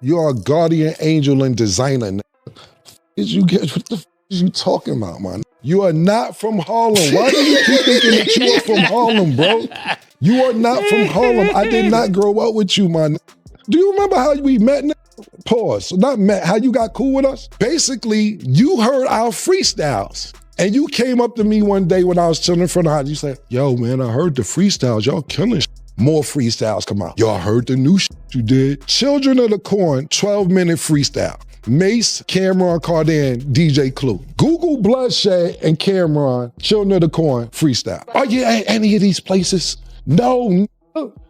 You are a guardian angel and designer. What the f is you talking about, man? You are not from Harlem. Why do you keep thinking that you are from Harlem, bro? You are not from Harlem. I did not grow up with you, man. Do you remember how we met? Pause. Not met, how you got cool with us? Basically, you heard our freestyles. And you came up to me one day when I was chilling in front of the house. You said, yo, man, I heard the freestyles. Y'all killing shit. More freestyles come out. Y'all heard the new shit you did. Children of the Corn, 12-minute freestyle. Mase, Camron, Cardan, DJ Clue. Google Bloodshed and Camron, Children of the Corn, freestyle. Are you at any of these places? No,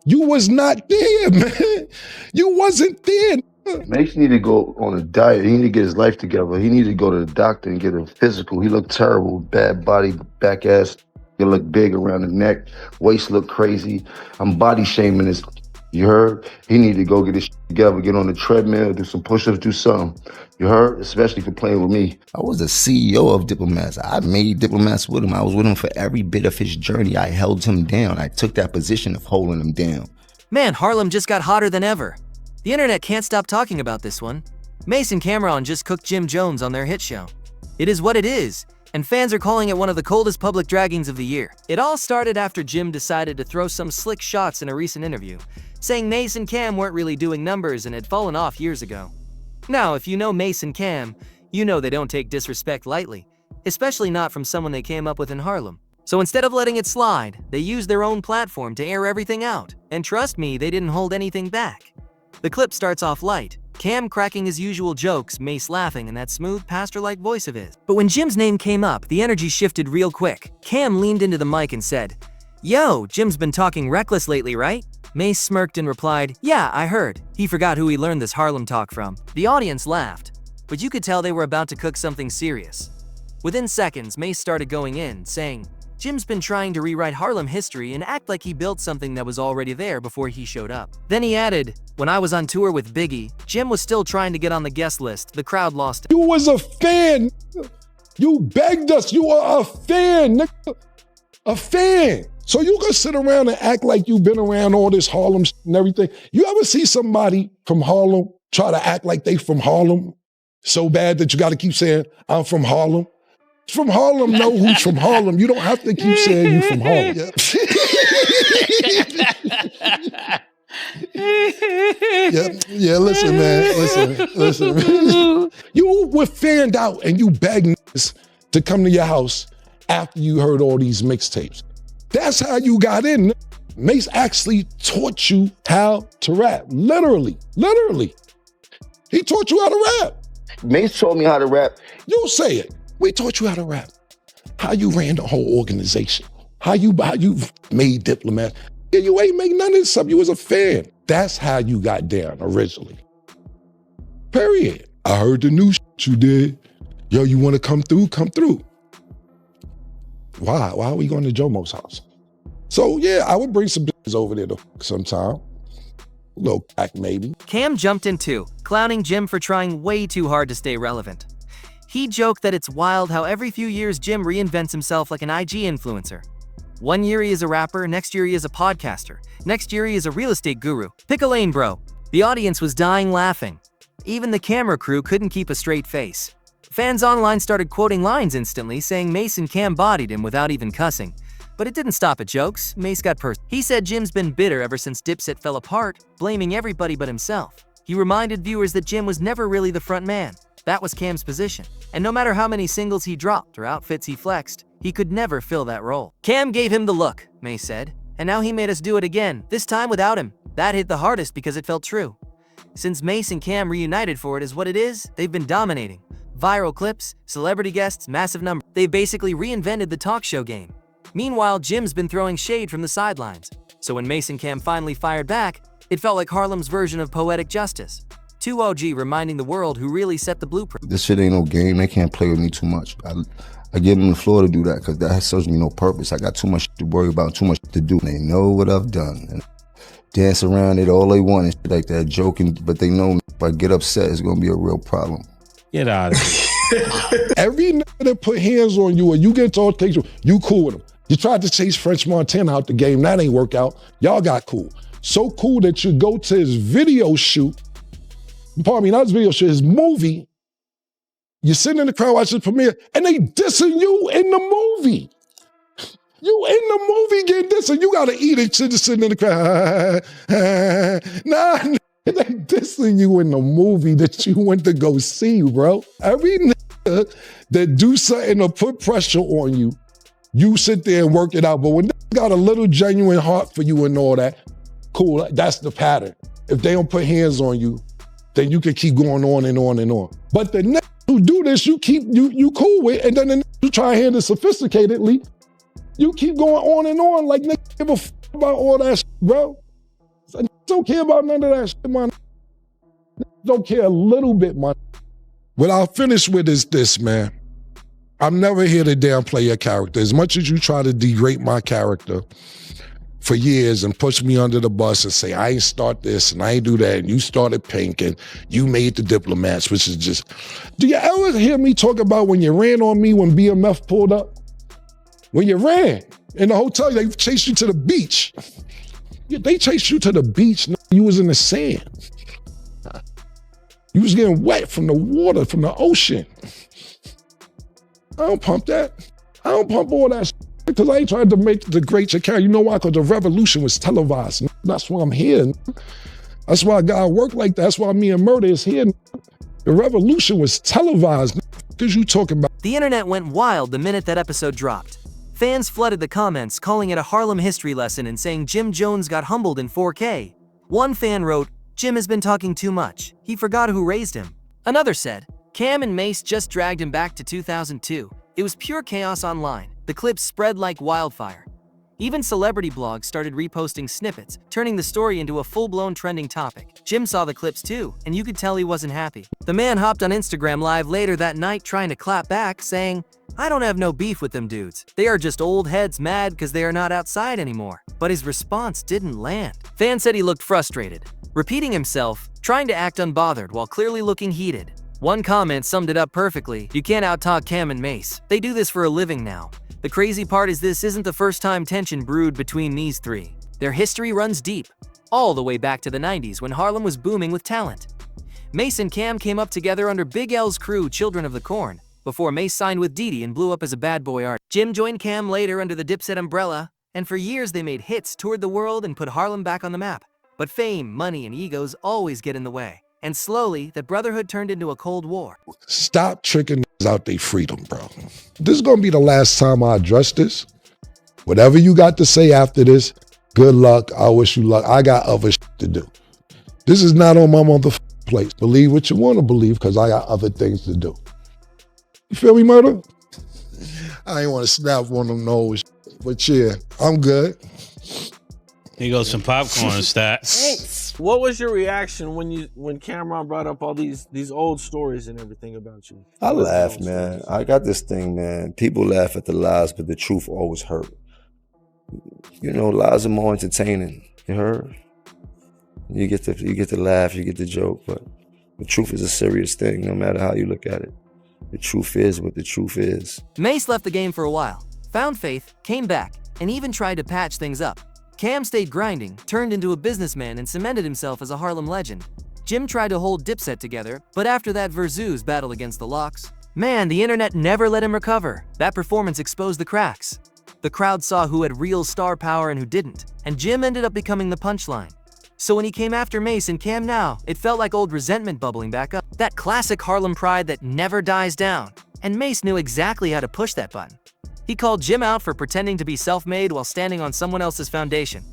you was not there, man. You wasn't there. Mase need to go on a diet. He need to get his life together. He need to go to the doctor and get a physical. He looked terrible, bad body, back ass. He look big around the neck. Waist look crazy. I'm body shaming this. You heard? He need to go get his shit together, get on the treadmill, do some push-ups, do something. You heard? Especially for playing with me. I was the CEO of Diplomats. I made Diplomats with him. I was with him for every bit of his journey. I held him down. I took that position of holding him down. Man, Harlem just got hotter than ever. The internet can't stop talking about this one. Mase and Camron just cooked Jim Jones on their hit show. It is what it is, and fans are calling it one of the coldest public draggings of the year. It all started after Jim decided to throw some slick shots in a recent interview, saying Mase and Cam weren't really doing numbers and had fallen off years ago. Now, if you know Mase and Cam, you know they don't take disrespect lightly, especially not from someone they came up with in Harlem. So instead of letting it slide, they used their own platform to air everything out, and trust me, they didn't hold anything back. The clip starts off light, Cam cracking his usual jokes, Mase laughing in that smooth pastor-like voice of his. But when Jim's name came up, the energy shifted real quick. Cam leaned into the mic and said, "Yo, Jim's been talking reckless lately, right?" Mase smirked and replied, "Yeah, I heard. He forgot who he learned this Harlem talk from." The audience laughed, but you could tell they were about to cook something serious. Within seconds, Mase started going in, saying, "Jim's been trying to rewrite Harlem history and act like he built something that was already there before he showed up." Then he added, "When I was on tour with Biggie, Jim was still trying to get on the guest list. The crowd lost it." You was a fan. You begged us. You are a fan, nigga. A fan. So you can sit around and act like you've been around all this Harlem and everything. You ever see somebody from Harlem try to act like they from Harlem so bad that you got to keep saying, "I'm from Harlem"? From Harlem, know who's from Harlem. You don't have to keep saying you from Harlem. Yeah, listen, man. Listen. You were fanned out and you begged niggas to come to your house after you heard all these mixtapes. That's how you got in. Mase actually taught you how to rap. Literally. He taught you how to rap. Mase taught me how to rap. You say it. We taught you how to rap. How you ran the whole organization. How you made Diplomats. Yeah, you ain't make none of this stuff. You was a fan. That's how you got down originally. Period. I heard the new shit you did. Yo, you want to come through? Come through. Why? Why are we going to Jomo's house? So yeah, I would bring some bitches over there sometime. A little crack maybe. Cam jumped in too, clowning Jim for trying way too hard to stay relevant. He joked that it's wild how every few years Jim reinvents himself like an IG influencer. One year he is a rapper, next year he is a podcaster, next year he is a real estate guru. Pick a lane, bro. The audience was dying laughing. Even the camera crew couldn't keep a straight face. Fans online started quoting lines instantly, saying Mase and Cam bodied him without even cussing. But it didn't stop at jokes. Mase got personal. He said Jim's been bitter ever since Dipset fell apart, blaming everybody but himself. He reminded viewers that Jim was never really the front man. That was Cam's position. And no matter how many singles he dropped or outfits he flexed, he could never fill that role. Cam gave him the look, Mase said, and now he made us do it again, this time without him. That hit the hardest because it felt true. Since Mase and Cam reunited for it is what it is, they've been dominating. Viral clips, celebrity guests, massive numbers. They've basically reinvented the talk show game. Meanwhile, Jim's been throwing shade from the sidelines. So when Mase and Cam finally fired back, it felt like Harlem's version of poetic justice. 2 OG reminding the world who really set the blueprint. This shit ain't no game. They can't play with me too much. I give them the floor to do that because that serves me no purpose. I got too much to worry about, too much to do. They know what I've done. And dance around it all they want and shit like that, joking, but they know if I get upset, it's gonna be a real problem. Get out of here. Every nigga that put hands on you or you get to altercation, you cool with them. You tried to chase French Montana out the game, that ain't work out. Y'all got cool. So cool that you go to his video shoot pardon me, not his video show, his movie. You're sitting in the crowd watching the premiere, and they dissing you in the movie. You in the movie getting dissing. You gotta eat it, just sitting in the crowd. Nah, they dissing you in the movie that you went to go see, bro. Every nigga that do something to put pressure on you, you sit there and work it out. But when they got a little genuine heart for you and all that, cool, that's the pattern. If they don't put hands on you, then you can keep going on and on and on. But the niggas who do this, you cool with, and then the niggas who try to handle it sophisticatedly, you keep going on and on like niggas give a f about all that shit, bro. So, don't care about none of that shit, man. Don't care a little bit, man. What I'll finish with is this, man. I'm never here to downplay your character. As much as you try to degrade my character for years and push me under the bus and say, I ain't start this and I ain't do that, and you started Pink and you made the Diplomats, which is just... Do you ever hear me talk about when you ran on me when BMF pulled up? When you ran in the hotel, they chased you to the beach. They chased you to the beach, you was in the sand. You was getting wet from the water, from the ocean. I don't pump that. I don't pump all that shit because I ain't trying to degrade your character. You know why? Because the revolution was televised. That's why I'm here. That's why God worked like that. That's why me and Murder is here. The revolution was televised. Because you talking about. The internet went wild the minute that episode dropped. Fans flooded the comments, calling it a Harlem history lesson and saying Jim Jones got humbled in 4K. One fan wrote, Jim has been talking too much. He forgot who raised him. Another said, Cam and Mase just dragged him back to 2002. It was pure chaos online. The clips spread like wildfire. Even celebrity blogs started reposting snippets, turning the story into a full-blown trending topic. Jim saw the clips too, and you could tell he wasn't happy. The man hopped on Instagram Live later that night trying to clap back, saying, I don't have no beef with them dudes. They are just old heads mad because they are not outside anymore. But his response didn't land. Fans said he looked frustrated, repeating himself, trying to act unbothered while clearly looking heated. One comment summed it up perfectly. You can't out-talk Cam and Mase. They do this for a living now. The crazy part is this isn't the first time tension brewed between these three. Their history runs deep, all the way back to the 90s when Harlem was booming with talent. Mase and Cam came up together under Big L's crew Children of the Corn, before Mase signed with Diddy and blew up as a bad boy artist. Jim joined Cam later under the Dipset umbrella, and for years they made hits, toured the world, and put Harlem back on the map. But fame, money, and egos always get in the way. And slowly, that brotherhood turned into a Cold War. Stop tricking out their freedom, bro. This is gonna be the last time I address this. Whatever you got to say after this, good luck. I wish you luck. I got other shit to do. This is not on my motherfucking plate. Believe what you want to believe, because I got other things to do. You feel me, Murder? I ain't want to snap one of them nose, but yeah, I'm good. Here goes some popcorn, Stat. What was your reaction when Camron brought up all these old stories and everything about you? I laugh, man. I got this thing, man. People laugh at the lies, but the truth always hurt. You know, lies are more entertaining. You heard? You get to laugh, you get the joke, but the truth is a serious thing, no matter how you look at it. The truth is what the truth is. Mase left the game for a while, found faith, came back, and even tried to patch things up. Cam stayed grinding, turned into a businessman, and cemented himself as a Harlem legend. Jim tried to hold Dipset together, but after that VERZUZ battle against the Locks, man, the internet never let him recover. That performance exposed the cracks. The crowd saw who had real star power and who didn't, and Jim ended up becoming the punchline. So when he came after Mase and Cam now, it felt like old resentment bubbling back up. That classic Harlem pride that never dies down. And Mase knew exactly how to push that button. He called Jim out for pretending to be self-made while standing on someone else's foundation.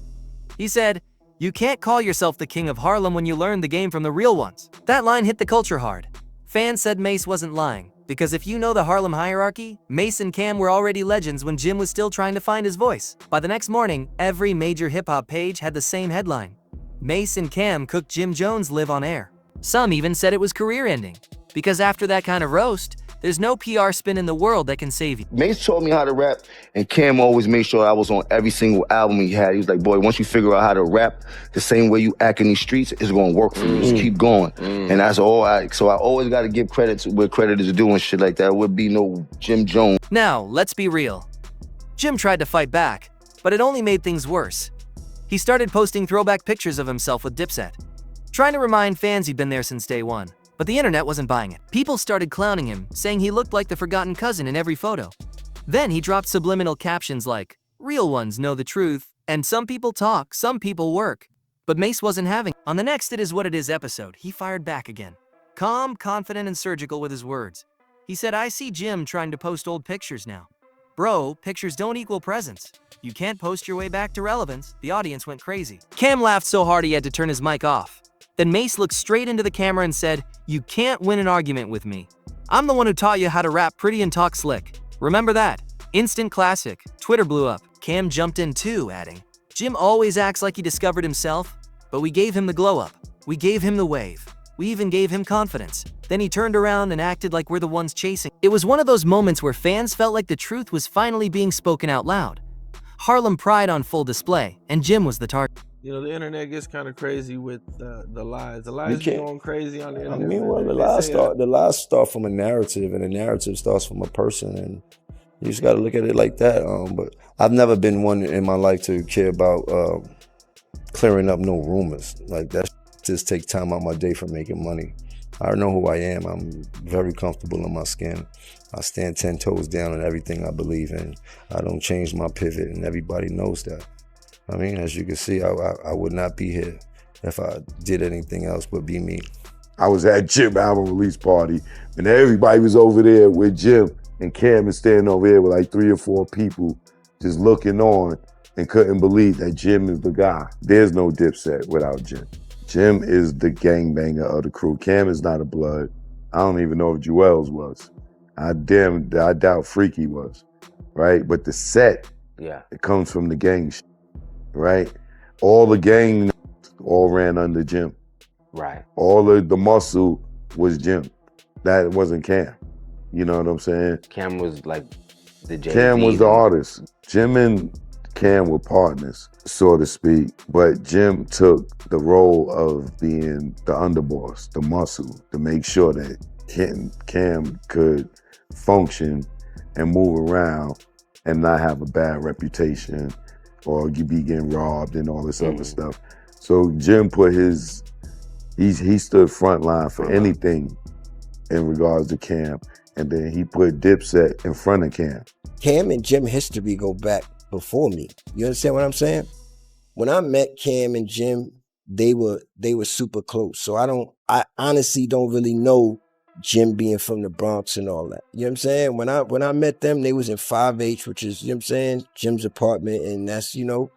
He said, "You can't call yourself the king of Harlem when you learned the game from the real ones." That line hit the culture hard. Fans said Mase wasn't lying, because if you know the Harlem hierarchy, Mase and Cam were already legends when Jim was still trying to find his voice. By the next morning, every major hip-hop page had the same headline: Mase and Cam cooked Jim Jones live on air. Some even said it was career-ending, because after that kind of roast, there's no PR spin in the world that can save you. Mase taught me how to rap, and Cam always made sure I was on every single album he had. He was like, boy, once you figure out how to rap the same way you act in these streets, it's gonna work for you. Just keep going. And that's all so I always gotta give credit to where credit is due and shit like that. It would be no Jim Jones. Now, let's be real. Jim tried to fight back, but it only made things worse. He started posting throwback pictures of himself with Dipset, trying to remind fans he'd been there since day one. But the internet wasn't buying it. People started clowning him, saying he looked like the forgotten cousin in every photo. Then he dropped subliminal captions like, "Real ones know the truth, and some people talk, some people work." But Mase wasn't having it. On the next It Is What It Is episode, he fired back again. Calm, confident, and surgical with his words. He said, "I see Jim trying to post old pictures now. Bro, pictures don't equal presence. You can't post your way back to relevance." The audience went crazy. Cam laughed so hard he had to turn his mic off. Then Mase looked straight into the camera and said, "You can't win an argument with me. I'm the one who taught you how to rap pretty and talk slick. Remember that?" Instant classic. Twitter blew up. Cam jumped in too, adding, "Jim always acts like he discovered himself, but we gave him the glow up. We gave him the wave. We even gave him confidence. Then he turned around and acted like we're the ones chasing." It was one of those moments where fans felt like the truth was finally being spoken out loud. Harlem pride on full display, and Jim was the target. You know, the internet gets kind of crazy with the lies. The lies be going crazy on the internet. I mean, well, the lies start from a narrative, and the narrative starts from a person, and you just got to look at it like that. But I've never been one in my life to care about clearing up no rumors. Like, that just takes time out my day from making money. I know who I am. I'm very comfortable in my skin. I stand 10 toes down in everything I believe in. I don't change my pivot, and everybody knows that. I mean, as you can see, I would not be here if I did anything else but be me. I was at Jim album release party, and everybody was over there with Jim, and Cam is standing over here with like 3 or 4 people just looking on and couldn't believe that Jim is the guy. There's no Dipset without Jim. Jim is the gangbanger of the crew. Cam is not a blood. I don't even know if Jewels was. I doubt Freaky was, right? But the set, it comes from the gang shit, right? All the gang all ran under Jim. Right. All of the muscle was Jim. That wasn't Cam. You know what I'm saying? Cam was like the Jay-Z. Cam was the artist. Jim and Cam were partners, so to speak, but Jim took the role of being the underboss, the muscle, to make sure that Cam could function and move around and not have a bad reputation or you be getting robbed and all this other stuff. So Jim put he stood front line for anything in regards to Cam, and then he put Dipset in front of Cam. Cam and Jim history go back before me. You understand what I'm saying? When I met Cam and Jim, they were super close. So I honestly don't really know Jim being from the Bronx and all that. You know what I'm saying? When I met them, they was in 5H, which is, you know what I'm saying, Jim's apartment, and that's, you know,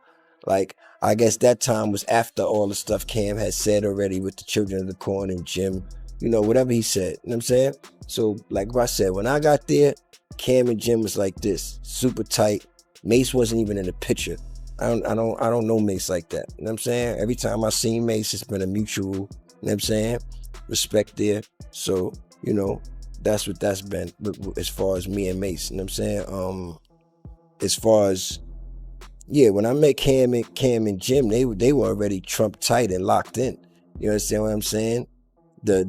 like, I guess that time was after all the stuff Cam had said already with the Children of the Corn and Jim, you know, whatever he said. You know what I'm saying? So, like I said, when I got there, Cam and Jim was like this, super tight. Mase wasn't even in the picture. I don't know Mase like that. You know what I'm saying? Every time I seen Mase, it's been a mutual, you know what I'm saying, respect there. So, you know, that's what that's been as far as me and Mase. You know what I'm saying? As far as, yeah, when I met Cam and Jim, they were already Trump tight and locked in. You understand what I'm saying? The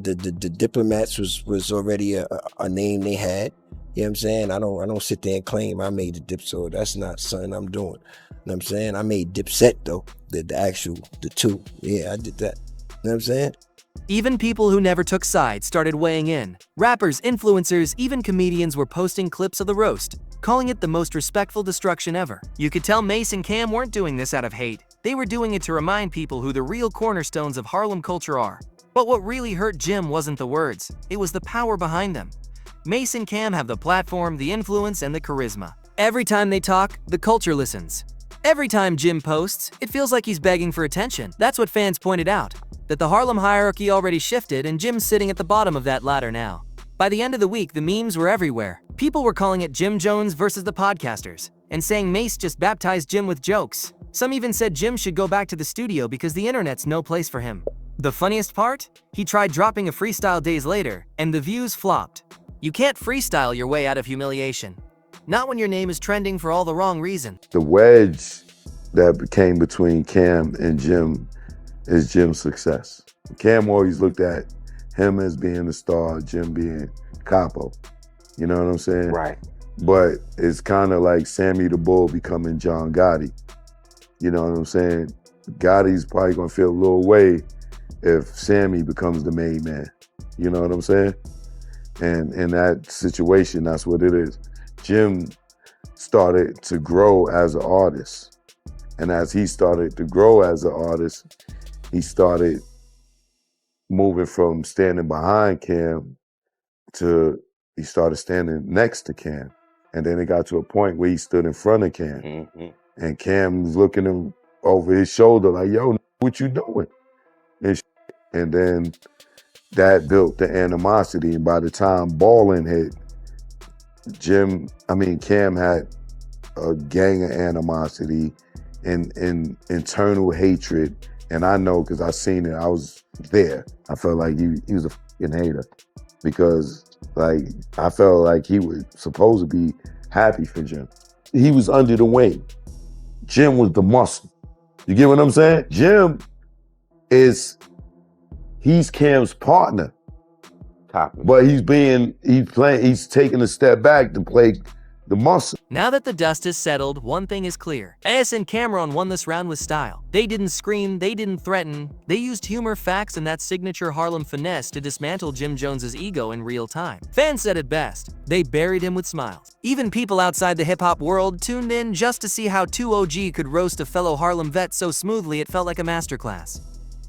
Diplomats was already a name they had. You know what I'm saying? I don't sit there and claim I made the dip, so that's not something I'm doing. You know what I'm saying? I made Dipset though, the two. Yeah, I did that. You know what I'm saying? Even people who never took sides started weighing in. Rappers, influencers, even comedians were posting clips of the roast, calling it the most respectful destruction ever. You could tell Mase and Cam weren't doing this out of hate. They were doing it to remind people who the real cornerstones of Harlem culture are. But what really hurt Jim wasn't the words, it was the power behind them. Mase and Cam have the platform, the influence, and the charisma. Every time they talk, the culture listens. Every time Jim posts, it feels like he's begging for attention. That's what fans pointed out, that the Harlem hierarchy already shifted and Jim's sitting at the bottom of that ladder now. By the end of the week, the memes were everywhere. People were calling it Jim Jones versus the podcasters, and saying Mase just baptized Jim with jokes. Some even said Jim should go back to the studio because the internet's no place for him. The funniest part? He tried dropping a freestyle days later, and the views flopped. You can't freestyle your way out of humiliation. Not when your name is trending for all the wrong reason. The wedge that became between Cam and Jim is Jim's success. Cam always looked at him as being the star, Jim being Capo. You know what I'm saying? Right. But it's kind of like Sammy the Bull becoming John Gotti. You know what I'm saying? Gotti's probably gonna feel a little way if Sammy becomes the main man. You know what I'm saying? And in that situation, that's what it is. Jim started to grow as an artist. And as he started to grow as an artist, he started moving from standing behind Cam to he started standing next to Cam. And then it got to a point where he stood in front of Cam. Mm-hmm. And Cam was looking him over his shoulder like, yo, what you doing? And then that built the animosity. And by the time Ballin' hit, Cam had a gang of animosity and internal hatred. And I know because I seen it, I was there. I felt like he was a fucking hater because like I felt like he was supposed to be happy for Jim. He was under the wing. Jim was the muscle. You get what I'm saying? Jim he's Cam's partner. But he's taking a step back to play the muscle. Now that the dust is settled, one thing is clear. Mase and Camron won this round with style. They didn't scream, they didn't threaten. They used humor, facts, and that signature Harlem finesse to dismantle Jim Jones's ego in real time. Fans said it best. They buried him with smiles. Even people outside the hip-hop world tuned in just to see how 2OG could roast a fellow Harlem vet so smoothly it felt like a masterclass.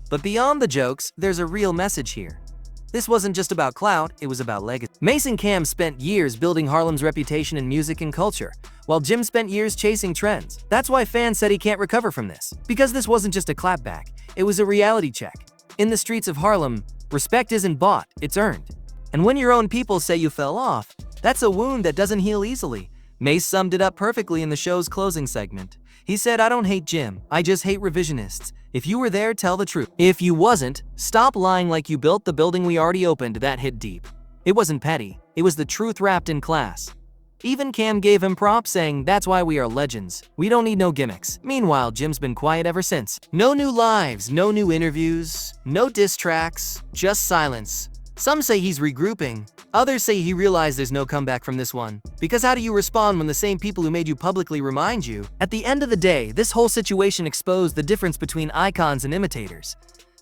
But beyond the jokes, there's a real message here. This wasn't just about clout, it was about legacy. Mase and Cam spent years building Harlem's reputation in music and culture, while Jim spent years chasing trends. That's why fans said he can't recover from this. Because this wasn't just a clapback, it was a reality check. In the streets of Harlem, respect isn't bought, it's earned. And when your own people say you fell off, that's a wound that doesn't heal easily. Mase summed it up perfectly in the show's closing segment. He said, "I don't hate Jim, I just hate revisionists. If you were there, tell the truth. If you wasn't, stop lying like you built the building we already opened." That hit deep. It wasn't petty, it was the truth wrapped in class. Even Cam gave him props, saying, "That's why we are legends. We don't need no gimmicks." Meanwhile, Jim's been quiet ever since. No new lives, no new interviews, no diss tracks, just silence. Some say he's regrouping, others say he realized there's no comeback from this one. Because how do you respond when the same people who made you publicly remind you? At the end of the day, this whole situation exposed the difference between icons and imitators.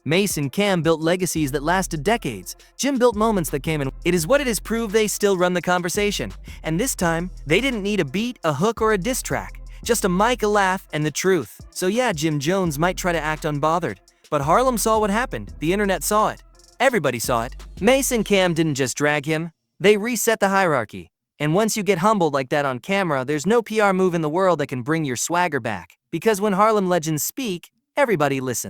Mase and Cam built legacies that lasted decades. Jim built moments that came in. It is what it is proved they still run the conversation. And this time, they didn't need a beat, a hook, or a diss track. Just a mic, a laugh, and the truth. So yeah, Jim Jones might try to act unbothered. But Harlem saw what happened. The internet saw it. Everybody saw it. Mase and Cam didn't just drag him. They reset the hierarchy. And once you get humbled like that on camera, there's no PR move in the world that can bring your swagger back. Because when Harlem legends speak, everybody listens.